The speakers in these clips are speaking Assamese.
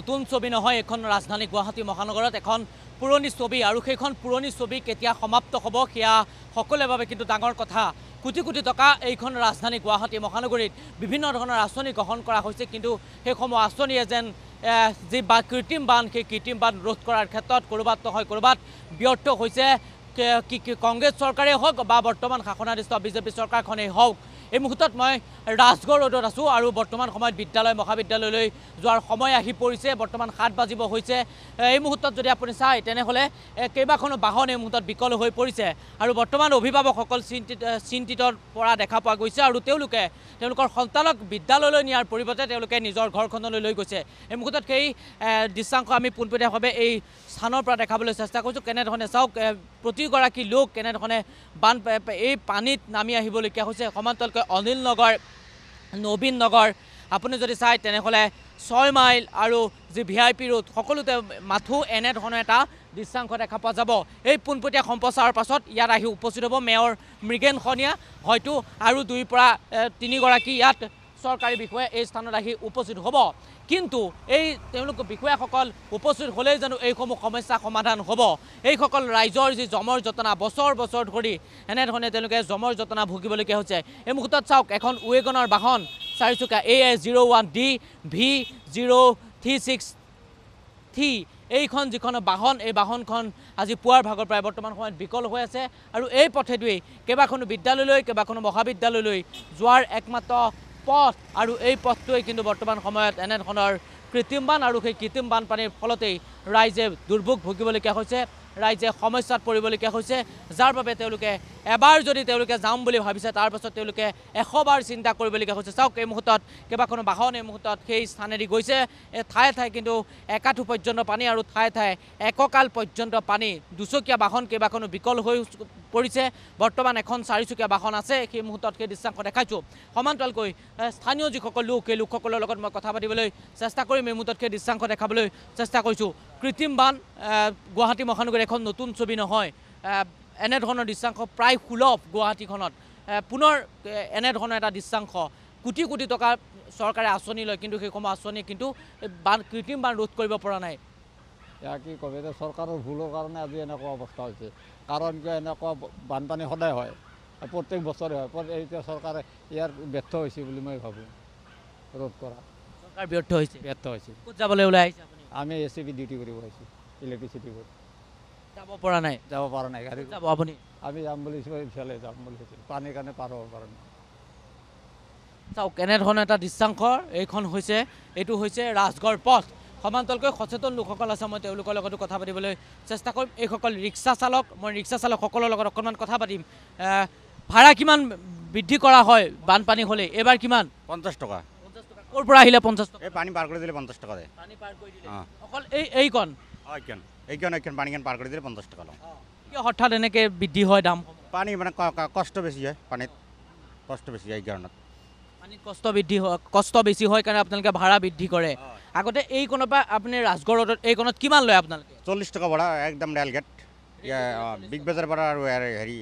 নতুন ছবি নহয় এখন ৰাজধানী গুৱাহাটী মহানগৰত এখন পুৰণি ছবি আৰু সেইখন পুৰণি ছবি কেতিয়া সমাপ্ত হ'ব সেয়া সকলোৰে বাবে কিন্তু ডাঙৰ কথা কোটি কোটি টকা এইখন ৰাজধানী গুৱাহাটী মহানগৰীত বিভিন্ন ধৰণৰ আঁচনি গ্ৰহণ কৰা হৈছে কিন্তু সেইসমূহ আঁচনিয়ে যেন যি কৃত্ৰিম বান সেই কৃত্ৰিম বান ৰোধ কৰাৰ ক্ষেত্ৰত ক'ৰবাত নহয় ক'ৰবাত ব্যৰ্থ হৈছে কংগ্ৰেছ চৰকাৰেই হওক বা বৰ্তমান শাসনাধীষ্ঠ বিজেপি চৰকাৰখনেই হওক এই মুহূৰ্তত মই ৰাজগড় ৰোডত আছোঁ আৰু বৰ্তমান সময়ত বিদ্যালয় মহাবিদ্যালয়লৈ যোৱাৰ সময় আহি পৰিছে বৰ্তমান 7 বাজিব হৈছে এই মুহূৰ্তত যদি আপুনি চায় তেনেহ'লে কেইবাখনো বাহন এই মুহূৰ্তত বিকল হৈ পৰিছে আৰু বৰ্তমান অভিভাৱকসকল চিন্তিতৰ পৰা দেখা পোৱা গৈছে আৰু তেওঁলোকৰ সন্তানক বিদ্যালয়লৈ নিয়াৰ পৰিৱৰ্তে তেওঁলোকে নিজৰ ঘৰখনলৈ লৈ গৈছে এই মুহূৰ্তত সেই দৃশ্যাংশ আমি পোনপটীয়াভাৱে এই স্থানৰ পৰা দেখাবলৈ চেষ্টা কৰিছোঁ কেনেধৰণে চাওক প্ৰতিগৰাকী লোক কেনেধৰণে এই পানীত নামি আহিবলগীয়া হৈছে সমান্তৰালকৈ অনিল নগৰ নবীন নগৰ আপুনি যদি চায় তেনেহ'লে 6 মাইল আৰু যি VIP ৰোড সকলোতে মাথো এনেধৰণৰ এটা দৃশ্যাংশ দেখা পোৱা যাব এই পোনপটীয়া সম্প্ৰচাৰৰ পাছত ইয়াত আহি উপস্থিত হ'ব মেয়ৰ মৃগেন খনিয়া হয়তো আৰু 2 পৰা 3 গৰাকী ইয়াত চৰকাৰী বিষয়া এই স্থানত আহি উপস্থিত হ'ব কিন্তু এই তেওঁলোক বিষয়াসকল উপস্থিত হ'লেই জানো এইসমূহ সমস্যা সমাধান হ'ব এইসকল ৰাইজৰ যি জমৰ যতনা বছৰ বছৰ ধৰি এনেধৰণে তেওঁলোকে জমৰ যতনা ভুগিবলগীয়া হৈছে এই মুহূৰ্তত চাওক এখন ৱেগনৰ বাহন 4চকীয়া AS01D V0363 এইখন যিখন বাহন এই বাহনখন আজি পুৱাৰ ভাগৰ প্ৰায় বৰ্তমান সময়ত বিকল হৈ আছে আৰু এই পথেদি কেইবাখনো বিদ্যালয়লৈ কেইবাখনো মহাবিদ্যালয়লৈ যোৱাৰ একমাত্ৰ পথ আৰু এই পথটোৱে কিন্তু বৰ্তমান সময়ত এনেধৰণৰ কৃত্ৰিম বান আৰু সেই কৃত্ৰিম বানপানীৰ ফলতেই ৰাইজে দুৰ্ভোগ ভুগিবলগীয়া হৈছে ৰাইজে সমস্যাত পৰিবলগীয়া হৈছে যাৰ বাবে তেওঁলোকে এবাৰ যদি তেওঁলোকে যাম বুলি ভাবিছে তাৰ পাছত তেওঁলোকে 100 বাৰ চিন্তা কৰিবলগীয়া হৈছে চাওক এই মুহূৰ্তত কেইবাখনো বাহন এই মুহূৰ্তত সেই স্থানেদি গৈছে ঠায়ে ঠায়ে কিন্তু একাঠু পৰ্যন্ত পানী আৰু ঠায়ে ঠায়ে এককাল পৰ্যন্ত পানী দুচকীয়া বাহন কেইবাখনো বিকল হৈ পৰিছে বৰ্তমান এখন 4চকীয়া বাহন আছে সেই মুহূৰ্তত সেই দৃশ্যাংশ দেখাইছোঁ সমান্তৰালকৈ স্থানীয় যিসকল লোক সেই লোকসকলৰ লগত মই কথা পাতিবলৈ চেষ্টা কৰিম এই মুহূৰ্তত সেই দৃশ্যাংশ দেখাবলৈ চেষ্টা কৰিছোঁ কৃত্ৰিম বান গুৱাহাটী মহানগৰীৰ এখন নতুন ছবি নহয় এনেধৰণৰ দৃশ্যাংশ প্ৰায় সুলভ গুৱাহাটীখনত পুনৰ এনেধৰণৰ এটা দৃশ্যাংশ কোটি কোটি টকা চৰকাৰে আঁচনি লয় কিন্তু সেইসমূহ আঁচনি কিন্তু বান কৃত্ৰিম বান ৰোধ কৰিব পৰা নাই ইয়াৰ কি ক'ব এতিয়া চৰকাৰৰ ভুলৰ কাৰণে আজি এনেকুৱা অৱস্থা হৈছে কাৰণ কিয় এনেকুৱা বানপানী সদায় হয় প্ৰত্যেক বছৰে হয় এতিয়া চৰকাৰে ইয়াৰ ব্যৰ্থ হৈছে বুলি মই ভাবোঁ ৰোধ কৰা চৰকাৰ ব্যৰ্থ হৈছে ক'ত যাবলৈ ওলাই আহিছে আপুনি আমি ACB ডিউটি কৰিব আহিছোঁ ইলেক্ট্ৰিচিটি বোৰ্ড যাব পৰা নাই গাড়ী যাব আপুনি আমি যাম বুলি ইফালে যাম বুলি ভাবিছোঁ পানীৰ কাৰণে পাৰ হ'ব পৰা নাই চাওক কেনেধৰণৰ এটা দৃশ্যাংশ এইটো হৈছে ৰাজগড় পথ সমান্তৰালকৈ সচেতন লোকসকল আছে মই তেওঁলোকৰ লগতো কথা পাতিবলৈ চেষ্টা কৰিম এইসকল ৰিক্সা চালক মই ৰিক্সা চালকসকলৰ লগত অকণমান কথা পাতিম ভাড়া কিমান বৃদ্ধি কৰা হয় বানপানী হ'লে এইবাৰ কিমান 50 টকা ক'ৰ পৰা আহিলে 50 টকা এই পানী পাৰ কৰি দিলে 50 টকা দেয় পানী পাৰ কৰি দিলে অকল এইখন এইখন পানী পাৰ কৰি দিলে 50 টকা লওঁ কিয় হঠাৎ এনেকৈ বৃদ্ধি হয় দাম পানী মানে কষ্ট বেছি হয় পানীত কষ্ট বেছি হয় এই কাৰণত পানীত কষ্ট বেছি হয় কাৰণে আপোনালোকে ভাড়া বৃদ্ধি কৰে আগতে এইকণৰ পৰা আপুনি ৰাজগড় ৰোডত এইকণত কিমান লয় আপোনালোকে 40 টকা ভাড়া একদম ৰেলগেট বিগ বাজাৰ পৰা আৰু হেৰি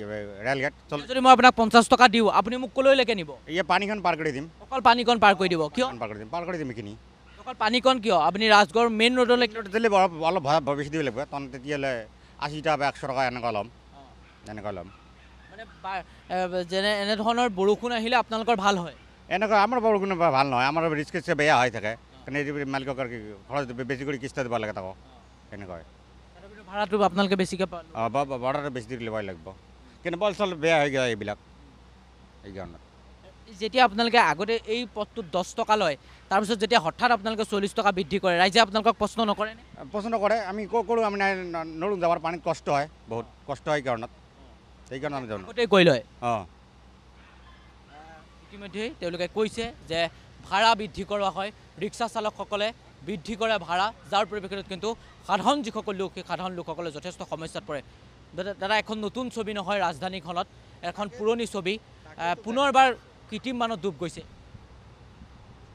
ৰেলগেট যদি মই আপোনাক 50 টকা দিওঁ আপুনি মোক ক'লৈকে নিব পানীখন পাৰ কৰি দিম অকল পানীকণ পাৰ কৰি দিব কিয় পাৰ কৰি দিম এইখিনি অকল পানীকণ কিয় আপুনি ৰাজগড় মেইন ৰোডলৈ দিলে অলপ বেছি দিব লাগিব তেতিয়াহ'লে 80 টকা বা 100 টকা এনেকুৱা ল'ম মানে যেনে এনেধৰণৰ বৰষুণ আহিলে আপোনালোকৰ ভাল হয় এনেকুৱা আমাৰ বৰষুণ ভাল নহয় আমাৰ ৰিস্ক বেয়া হৈ থাকে কাৰণে মালিকক খৰচ বেছি কৰি কিস্তি দিব লাগে তাকো এনেকুৱা ভাড়াটো আপোনালোকে বেছিকৈ ভাড়াটো বেছি দিলে ভয় লাগিব কিন্তু বল চল বেয়া হৈ যায় এইবিলাক এই কাৰণত যেতিয়া আপোনালোকে আগতে এই পথটোত 10 টকা লয় তাৰপিছত যেতিয়া হঠাৎ আপোনালোকে 40 টকা বৃদ্ধি কৰে ৰাইজে আপোনালোকক প্ৰশ্ন নকৰেনে প্ৰশ্ন কৰে আমি কৰোঁ আমি নৰোঁ যাবৰ পানীত কষ্ট হয় বহুত কষ্ট হয় কাৰণত সেইকাৰণে আমি জানো কৈ লয় ইতিমধ্যেই তেওঁলোকে কৈছে যে ভাড়া বৃদ্ধি কৰোৱা হয় ৰিক্সা চালকসকলে বৃদ্ধি কৰে ভাড়া যাৰ পৰিপ্ৰেক্ষিতত কিন্তু সাধাৰণ যিসকল লোক সেই সাধাৰণ লোকসকলে যথেষ্ট সমস্যাত পৰে দাদা এখন নতুন ছবি নহয় ৰাজধানীখনত এখন পুৰণি ছবি পুনৰবাৰ কৃত্ৰিম বানত ডুব গৈছে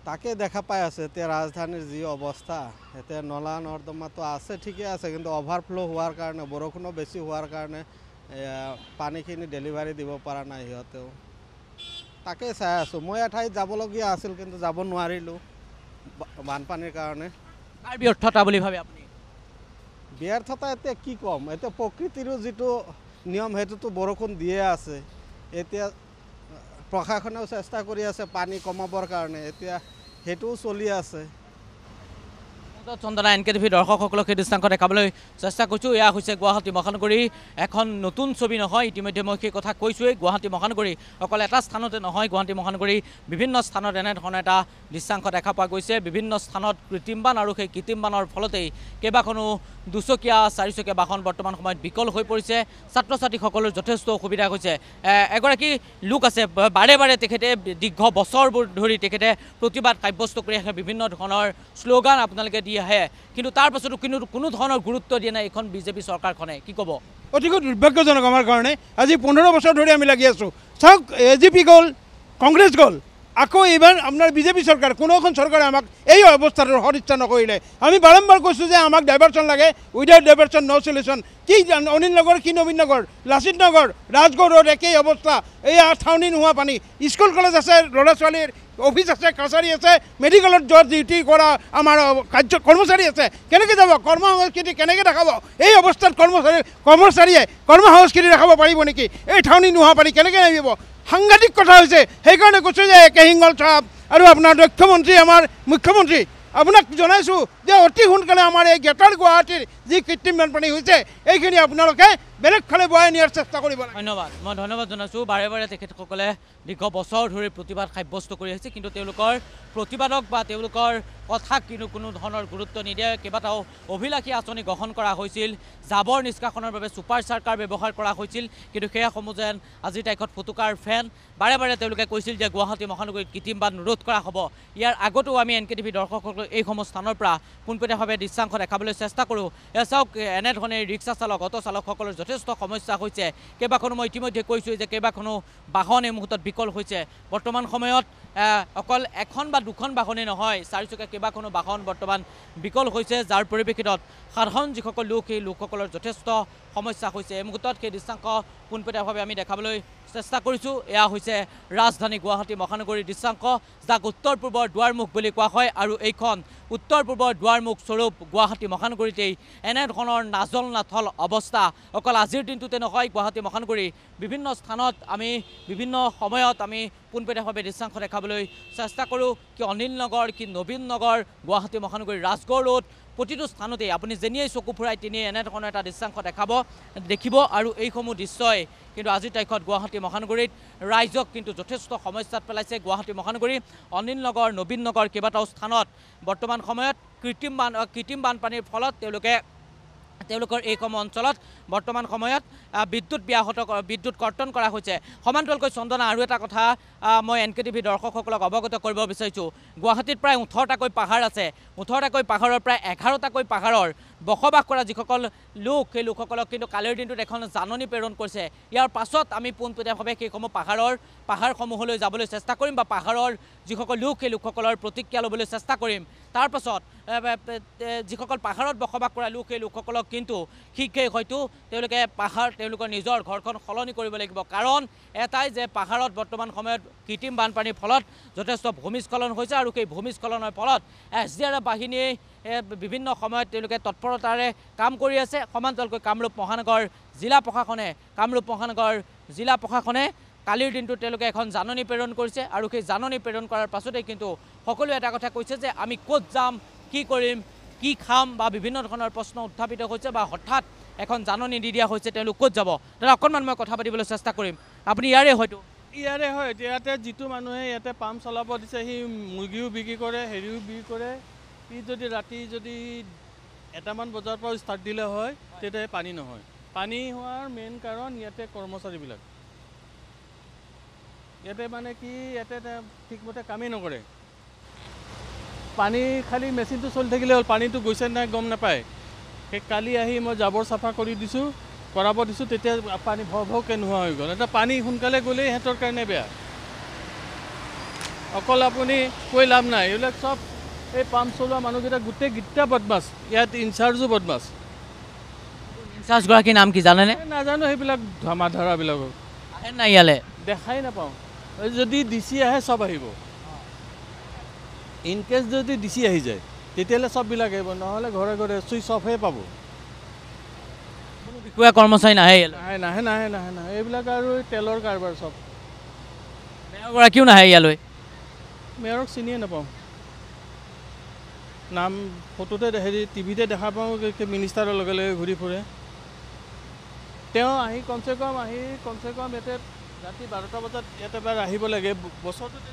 তাকে দেখা পাই আছে এতিয়া ৰাজধানীৰ যি অৱস্থা এতিয়া নলা নৰ্দমাটো আছে ঠিকে আছে কিন্তু অভাৰফ্ল' হোৱাৰ কাৰণে বৰষুণো বেছি হোৱাৰ কাৰণে পানীখিনি ডেলিভাৰী দিব পৰা নাই সিহঁতেও তাকে চাই আছোঁ মই এঠাইত যাবলগীয়া আছিল কিন্তু যাব নোৱাৰিলোঁ বানপানীৰ কাৰণে কাৰ ব্যৰ্থতা বুলি ভাবে আপুনি ব্যৰ্থতা এতিয়া কি ক'ম এতিয়া প্ৰকৃতিৰো যিটো নিয়ম সেইটোতো বৰষুণ দিয়ে আছে এতিয়া প্ৰশাসনেও চেষ্টা কৰি আছে পানী কমাবৰ কাৰণে এতিয়া সেইটোও চলি আছে চন্দনা NKTV দৰ্শকসকলক সেই দৃশ্যাংশ দেখাবলৈ চেষ্টা কৰিছোঁ এয়া হৈছে গুৱাহাটী মহানগৰী এখন নতুন ছবি নহয় ইতিমধ্যে মই সেই কথা কৈছোঁৱেই গুৱাহাটী মহানগৰী অকল এটা স্থানতে নহয় গুৱাহাটী মহানগৰী বিভিন্ন স্থানত এনেধৰণৰ এটা দৃশ্যাংশ দেখা পোৱা গৈছে বিভিন্ন স্থানত কৃত্ৰিম বান আৰু সেই কৃত্ৰিম বানৰ ফলতেই কেইবাখনো দুচকীয়া চাৰিচকীয়া বাহন বৰ্তমান সময়ত বিকল হৈ পৰিছে ছাত্ৰ ছাত্ৰীসকলৰ যথেষ্ট অসুবিধা হৈছে এগৰাকী লোক আছে বাৰে বাৰে তেখেতে দীৰ্ঘ বছৰবোৰ ধৰি তেখেতে প্ৰতিবাদ সাব্যস্ত কৰি আহে বিভিন্ন ধৰণৰ শ্লোগান আপোনালোকে দি আহে কিন্তু তাৰ পাছতো কোনো ধৰণৰ গুৰুত্ব দিয়া নাই এইখন বিজেপি চৰকাৰখনে কি ক'ব অতিকৈ দুৰ্ভাগ্যজনক আমাৰ কাৰণে আজি 15 বছৰ ধৰি আমি লাগি আছোঁ চাওক AGP গ'ল কংগ্ৰেছ গ'ল আকৌ এইবাৰ আপোনাৰ বিজেপি চৰকাৰ কোনো এখন চৰকাৰে আমাক এই অৱস্থাটোৰ সদিচ্ছা নকৰিলে আমি বাৰম্বাৰ কৈছোঁ যে আমাক ডাইভাৰ্চন লাগে উইদাউট ডাইভাৰ্চন নো সলিউশ্যন কি অনিল নগৰ কি নবীন নগৰ লাচিত নগৰ ৰাজগড় ৰোড একেই অৱস্থা এয়া ঠাউনি নোহোৱা পানী স্কুল কলেজ আছে ল'ৰা ছোৱালীৰ অফিচ আছে কাছাৰী আছে মেডিকেলত য'ত ডিউটি কৰা আমাৰ কৰ্মচাৰী আছে কেনেকৈ যাব কৰ্ম সংস্কৃতি কেনেকৈ দেখাব এই অৱস্থাত কৰ্মচাৰীয়ে কৰ্ম সংস্কৃতি দেখাব পাৰিব নেকি এই ঠাউনি নোহোৱা পানী কেনেকৈ নামিব সাংঘাতিক কথা হৈছে সেইকাৰণে কৈছোঁ যে কে হিংগল চাহাব আৰু আপোনাৰ দক্ষ মন্ত্ৰী আমাৰ মুখ্যমন্ত্ৰী আপোনাক জনাইছোঁ যে অতি সোনকালে আমাৰ এই গ্ৰেটাৰ গুৱাহাটীৰ যি কৃত্ৰিম বানপানী হৈছে এইখিনি আপোনালোকে বেলেগ ফালে বহাই নিয়াৰ চেষ্টা কৰিব লাগে ধন্যবাদ মই ধন্যবাদ জনাইছোঁ বাৰে বাৰে তেখেতসকলে দীৰ্ঘ বছৰ ধৰি প্ৰতিবাদ সাব্যস্ত কৰি আহিছে কিন্তু তেওঁলোকৰ প্ৰতিবাদক বা তেওঁলোকৰ কথাক কিন্তু কোনো ধৰণৰ গুৰুত্ব নিদিয়ে কেইবাটাও অভিলাষী আঁচনি গ্ৰহণ কৰা হৈছিল জাবৰ নিষ্কাশনৰ বাবে ছুপাৰ চাৰ্কাৰ ব্যৱহাৰ কৰা হৈছিল কিন্তু সেয়াসমূহ যেন আজিৰ তাৰিখত ফুটুকাৰ ফেন বাৰে বাৰে তেওঁলোকে কৈছিল যে গুৱাহাটী মহানগৰীত কৃত্ৰিম বান ৰোধ কৰা হ'ব ইয়াৰ আগতো আমি NKTV দৰ্শকসকলক এইসমূহ স্থানৰ পৰা পোনপটীয়াভাৱে দৃশ্যাংশ দেখাবলৈ চেষ্টা কৰোঁ এয়া চাওক এনেধৰণে ৰিক্সা চালক অটো চালকসকলৰ যথেষ্ট সমস্যা হৈছে কেইবাখনো মই ইতিমধ্যে কৈছোঁ যে কেইবাখনো বাহন এই মুহূৰ্তত বিকল হৈছে বৰ্তমান সময়ত অকল এখন বা দুখন বাহনেই নহয় চাৰিচকীয়া কেইবাখনো বাহন বৰ্তমান বিকল হৈছে যাৰ পৰিপ্ৰেক্ষিতত সাধাৰণ যিসকল লোক সেই লোকসকলৰ যথেষ্ট সমস্যা হৈছে এই মুহূৰ্তত সেই দৃশ্যাংশ পোনপটীয়াভাৱে আমি দেখাবলৈ চেষ্টা কৰিছোঁ এয়া হৈছে ৰাজধানী গুৱাহাটী মহানগৰীৰ দৃশ্যাংশ যাক উত্তৰ পূৰ্বৰ দুৱাৰমুখ বুলি কোৱা হয় আৰু এইখন উত্তৰ পূৰ্বৰ দুৱাৰমুখ স্বৰূপ গুৱাহাটী মহানগৰীতেই এনেধৰণৰ নাজল নাথল অৱস্থা অকল আজিৰ দিনটোতে নহয় গুৱাহাটী মহানগৰী বিভিন্ন স্থানত আমি বিভিন্ন সময়ত আমি পোনপটীয়াভাৱে দৃশ্যাংশ দেখাবলৈ চেষ্টা কৰোঁ কি অনিল নগৰ কি নবীন নগৰ গুৱাহাটী মহানগৰীৰ ৰাজগড় ৰোড প্ৰতিটো স্থানতে আপুনি যেনিয়েই চকু ফুৰাই তিনিয়ে এনেধৰণৰ এটা দৃশ্যাংশ দেখিব আৰু এইসমূহ দৃশ্যই কিন্তু আজিৰ তাৰিখত গুৱাহাটী মহানগৰীত ৰাইজক কিন্তু যথেষ্ট সমস্যাত পেলাইছে গুৱাহাটী মহানগৰী অনিল নগৰ নবীন নগৰ কেইবাটাও স্থানত বৰ্তমান সময়ত কৃত্ৰিম বানপানীৰ ফলত তেওঁলোকৰ এইসমূহ অঞ্চলত বৰ্তমান সময়ত বিদ্যুৎ কৰ্তন কৰা হৈছে সমান্তৰালকৈ চন্দনা আৰু এটা কথা মই NKTV দৰ্শকসকলক অৱগত কৰিব বিচাৰিছোঁ গুৱাহাটীত প্ৰায় 18টাকৈ পাহাৰ আছে 18টাকৈ পাহাৰৰ প্ৰায় 11টাকৈ পাহাৰৰ বসবাস কৰা যিসকল লোক সেই লোকসকলক কিন্তু কালিৰ দিনটোত এখন জাননী প্ৰেৰণ কৰিছে ইয়াৰ পাছত আমি পোনপটীয়াভাৱে সেইসমূহ পাহাৰসমূহলৈ যাবলৈ চেষ্টা কৰিম বা পাহাৰৰ যিসকল লোক সেই লোকসকলৰ প্ৰতিক্ৰিয়া ল'বলৈ চেষ্টা কৰিম তাৰ পাছত যিসকল পাহাৰত বসবাস কৰা লোক সেই লোকসকলক কিন্তু শীঘ্ৰেই হয়তো তেওঁলোকৰ নিজৰ ঘৰখন সলনি কৰিব লাগিব কাৰণ এটাই যে পাহাৰত বৰ্তমান সময়ত কৃত্ৰিম বানপানীৰ ফলত যথেষ্ট ভূমিস্খলন হৈছে আৰু সেই ভূমিস্খলনৰ ফলত SDRF বাহিনীয়ে বিভিন্ন সময়ত তেওঁলোকে তৎপৰতাৰে কাম কৰি আছে সমান্তৰালকৈ কামৰূপ মহানগৰ জিলা প্ৰশাসনে কালিৰ দিনটোত তেওঁলোকে এখন জাননী প্ৰেৰণ কৰিছে আৰু সেই জাননী প্ৰেৰণ কৰাৰ পাছতেই কিন্তু সকলোৱে এটা কথা কৈছে যে আমি ক'ত যাম কি কৰিম কি খাম বা বিভিন্ন ধৰণৰ প্ৰশ্ন উত্থাপিত হৈছে বা হঠাৎ এখন জাননী দি দিয়া হৈছে তেওঁলোক ক'ত যাব দাদা অকণমান মই কথা পাতিবলৈ চেষ্টা কৰিম আপুনি ইয়াৰে হয় ইয়াতে যিটো মানুহে ইয়াতে পাম্প চলাব দিছে সি মুৰ্গীও বিক্ৰী কৰে হেৰিও বিক্ৰী কৰে সি যদি ৰাতি যদি 1টামান বজাৰ পৰা ষ্টাৰ্ট দিলে হয় তেতিয়া পানী নহয় পানী হোৱাৰ মেইন কাৰণ ইয়াতে কৰ্মচাৰীবিলাক ইয়াতে মানে কি ইয়াতে ঠিকমতে কামেই নকৰে পানী খালি মেচিনটো চলি থাকিলে হ'ল পানীটো গৈছে নাই গম নাপায় সেই কালি আহি মই জাবৰ চাফা কৰি দিছোঁ কৰাব দিছোঁ তেতিয়া পানী ভৰকে নোহোৱা হৈ গ'ল এটা পানী সোনকালে গ'লেই সিহঁতৰ কাৰণে বেয়া অকল আপুনি কৈ লাভ নাই এইবিলাক চব এই পাম্প চলোৱা মানুহকেইটা গোটেইকেইটা বদমাছ ইয়াত ইনচাৰ্জো বদমাছ ইনচাৰ্জগৰাকীৰ নাম কি জানেনে নাজানো সেইবিলাক ধৰাবিলাকক আহে নাই ইয়ালৈ দেখাই নাপাওঁ যদি DC আহে চব আহিব ইনকেছ যদি DC আহি যায় তেতিয়াহ'লে চববিলাক আহিব, নহ'লে ঘৰে ঘৰে চুইচ অফহে পাব। কোনো বিষয়া কৰ্মচাৰী নাহে ইয়ালৈ নাহে নাহে নাহে নাহে নাহে এইবিলাক আৰু তেলৰ কাৰবাৰ চব। মেয়ৰগৰাকীও নাহে ইয়ালৈ মেয়ৰক চিনিয়ে নাপাওঁ, নাম ফটোতে টিভিতে দেখা পাওঁ, মিনিষ্টাৰৰ লগে লগে ঘূৰি ফুৰে। তেওঁ আহি কমচে কম ইয়াতে ৰাতি 12টা বজাত ইয়াতে এবাৰ আহিব লাগে। বছৰটোত